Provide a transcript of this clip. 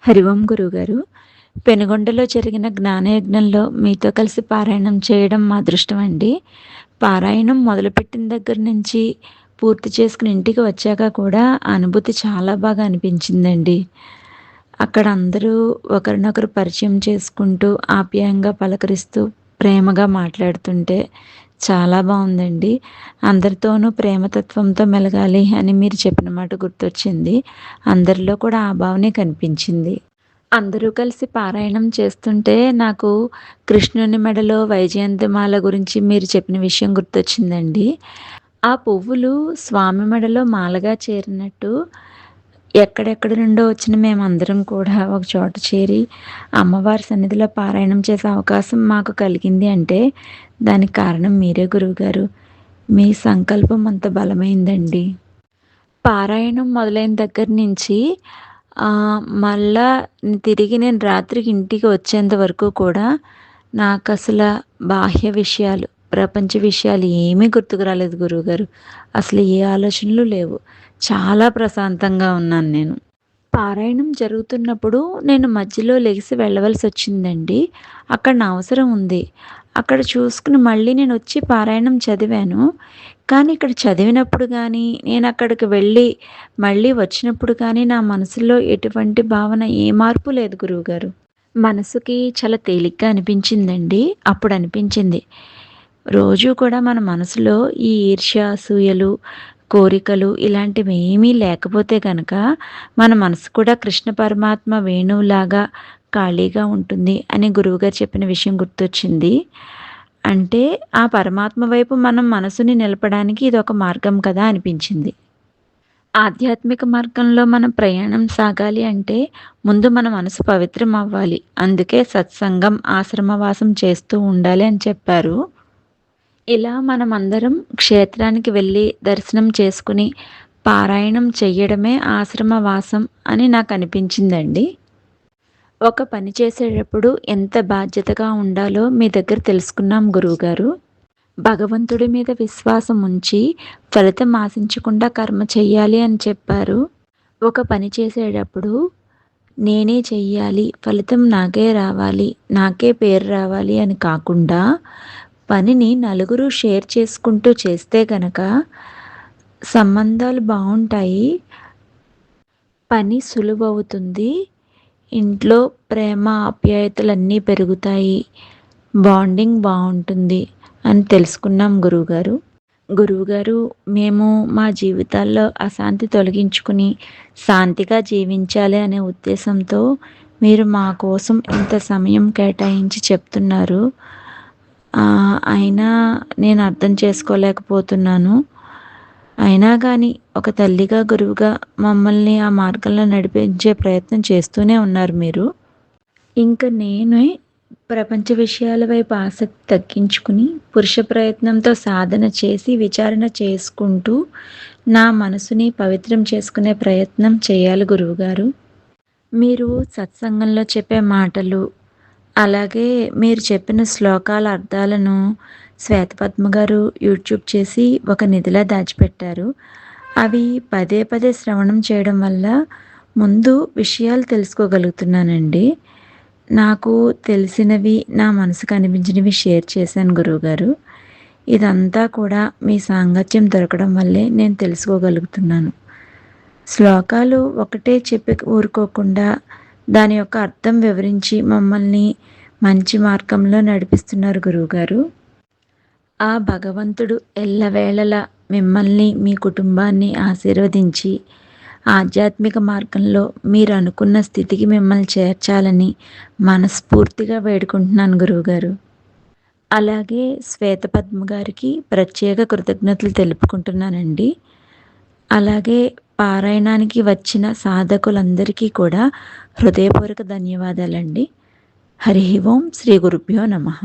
హరి ఓం గురువుగారు. పెనుగొండలో జరిగిన జ్ఞానయజ్ఞంలో మీతో కలిసి పారాయణం చేయడం మా అదృష్టమండి. పారాయణం మొదలుపెట్టిన దగ్గర నుంచి పూర్తి చేసుకుని ఇంటికి వచ్చాక కూడా ఆ అనుభూతి చాలా బాగా అనిపించిందండి. అక్కడ అందరూ ఒకరినొకరు పరిచయం చేసుకుంటూ, ఆప్యాయంగా పలకరిస్తూ, ప్రేమగా మాట్లాడుతుంటే చాలా బావుందండి. అందరితోనూ ప్రేమతత్వంతో మెలగాలి అని మీరు చెప్పిన మాట గుర్తొచ్చింది. అందరిలో కూడా ఆ భావనే కనిపించింది. అందరూ కలిసి పారాయణం చేస్తుంటే నాకు కృష్ణుని మెడలో వైజయంతిమాల గురించి మీరు చెప్పిన విషయం గుర్తొచ్చిందండి. ఆ పువ్వులు స్వామి మెడలో మాలగా చేరినట్టు ఎక్కడెక్కడి నుండో వచ్చిన మేమందరం కూడా ఒక చోట చేరి అమ్మవారి సన్నిధిలో పారాయణం చేసే అవకాశం మాకు కలిగింది అంటే దానికి కారణం మీరే గురువుగారు. మీ సంకల్పం అంత బలమైందండి. పారాయణం మొదలైన దగ్గర నుంచి మళ్ళా తిరిగి నేను రాత్రికి ఇంటికి వచ్చేంత వరకు కూడా నాకసల బాహ్య విషయాలు, ప్రపంచ విషయాలు ఏమీ గుర్తుకు రాలేదు గురువుగారు. అసలు ఏ ఆలోచనలు లేవు. చాలా ప్రశాంతంగా ఉన్నాను నేను. పారాయణం జరుగుతున్నప్పుడు నేను మధ్యలో లెగిసి వెళ్ళవలసొచ్చిందండి. అక్కడ నా అవసరం ఉంది. అక్కడ చూసుకుని మళ్ళీ నేనొచ్చి పారాయణం చదివాను. కానీ ఇక్కడ చదివినప్పుడు గానీ, నేనక్కడికి వెళ్ళి మళ్ళీ వచ్చినప్పుడు కానీ నా మనసులో ఎటువంటి భావన ఏ మార్పు లేదు గురువుగారు. మనసుకి చాలా తేలిగ్గా అనిపించిందండి. అప్పుడనిపించింది. రోజూ కూడా మన మనసులో ఈ ఈర్ష్య, అసూయలు, కోరికలు ఇలాంటివేమీ లేకపోతే గనక, మన మనసు కూడా కృష్ణ పరమాత్మ వేణువులాగా ఖాళీగా ఉంటుంది అని గురువుగారు చెప్పిన విషయం గుర్తొచ్చింది. అంటే ఆ పరమాత్మ వైపు మనం మనసుని నిలపడానికి ఇదొక మార్గం కదా అనిపించింది. ఆధ్యాత్మిక మార్గంలో మనం ప్రయాణం సాగాలి అంటే ముందు మన మనసు పవిత్రం అవ్వాలి. అందుకే సత్సంగం, ఆశ్రమవాసం చేస్తూ ఉండాలి అని చెప్పారు. ఇలా మనమందరం క్షేత్రానికి వెళ్ళి దర్శనం చేసుకుని పారాయణం చెయ్యడమే ఆశ్రమవాసం అని నాకనిపించిందండి. ఒక పని చేసేటప్పుడు ఎంత బాధ్యతగా ఉండాలో మీ దగ్గర తెలుసుకున్నాం గురువుగారు. భగవంతుడి మీద విశ్వాసం ఉంచి ఫలితం ఆశించకుండా కర్మ చెయ్యాలి అని చెప్పారు. ఒక పని చేసేటప్పుడు నేనే చెయ్యాలి, ఫలితం నాకే రావాలి, నాకే పేరు రావాలి అని కాకుండా పనిని నలుగురు షేర్ చేసుకుంటూ చేస్తే గనక సంబంధాలు బావుంటాయి. పని సులువవుతుంది. ఇంట్లో ప్రేమ, ఆప్యాయతలన్నీ పెరుగుతాయి. బాండింగ్ బావుంటుంది అని తెలుసుకున్నాం గురువుగారు. గురువుగారు, మేము మా జీవితాల్లో అశాంతి తొలగించుకుని శాంతిగా జీవించాలి అనే ఉద్దేశంతో మీరు మా కోసం ఇంత సమయం కేటాయించి చెప్తున్నారు. అయినా నేను అర్థం చేసుకోలేకపోతున్నాను. అయినా గానీ ఒక తల్లిగా, గురువుగా మమ్మల్ని ఆ మార్గంలో నడిపించే ప్రయత్నం చేస్తూనే ఉన్నారు మీరు. ఇంక నేనే ప్రపంచ విషయాల వైపు ఆసక్తి తగ్గించుకుని, పురుష ప్రయత్నంతో సాధన చేసి, విచారణ చేసుకుంటూ, నా మనసుని పవిత్రం చేసుకునే ప్రయత్నం చేయాలి గురువుగారు. మీరు సత్సంగంలో చెప్పే మాటలు, అలాగే మీరు చెప్పిన శ్లోకాల అర్థాలను శ్వేతపద్మ గారు యూట్యూబ్ చేసి ఒక నిధిలా దాచిపెట్టారు. అవి పదే పదే శ్రవణం చేయడం వల్ల ముందు విషయాలు తెలుసుకోగలుగుతున్నానండి. నాకు తెలిసినవి, నా మనసుకు అనిపించినవి షేర్ చేశాను గురువుగారు. ఇదంతా కూడా మీ సాంగత్యం దొరకడం వల్లే నేను తెలుసుకోగలుగుతున్నాను. శ్లోకాలు ఒకటే చెప్పి ఊరుకోకుండా దాని యొక్క అర్థం వివరించి మమ్మల్ని మంచి మార్గంలో నడిపిస్తున్నారు గురువుగారు. ఆ భగవంతుడు ఎల్లవేళలా మిమ్మల్ని, మీ కుటుంబాన్ని ఆశీర్వదించి ఆధ్యాత్మిక మార్గంలో మీరు అనుకున్న స్థితికి మిమ్మల్ని చేర్చాలని మనస్ఫూర్తిగా వేడుకుంటున్నాను గురువుగారు. అలాగే శ్వేతపద్మ గారికి ప్రత్యేక కృతజ్ఞతలు తెలుపుకుంటున్నానండి. అలాగే పారాయణానికి వచ్చిన సాధకులందరికీ కూడా హృదయపూర్వక ధన్యవాదాలండి. హరి ఓం శ్రీ గురుభ్యో నమః.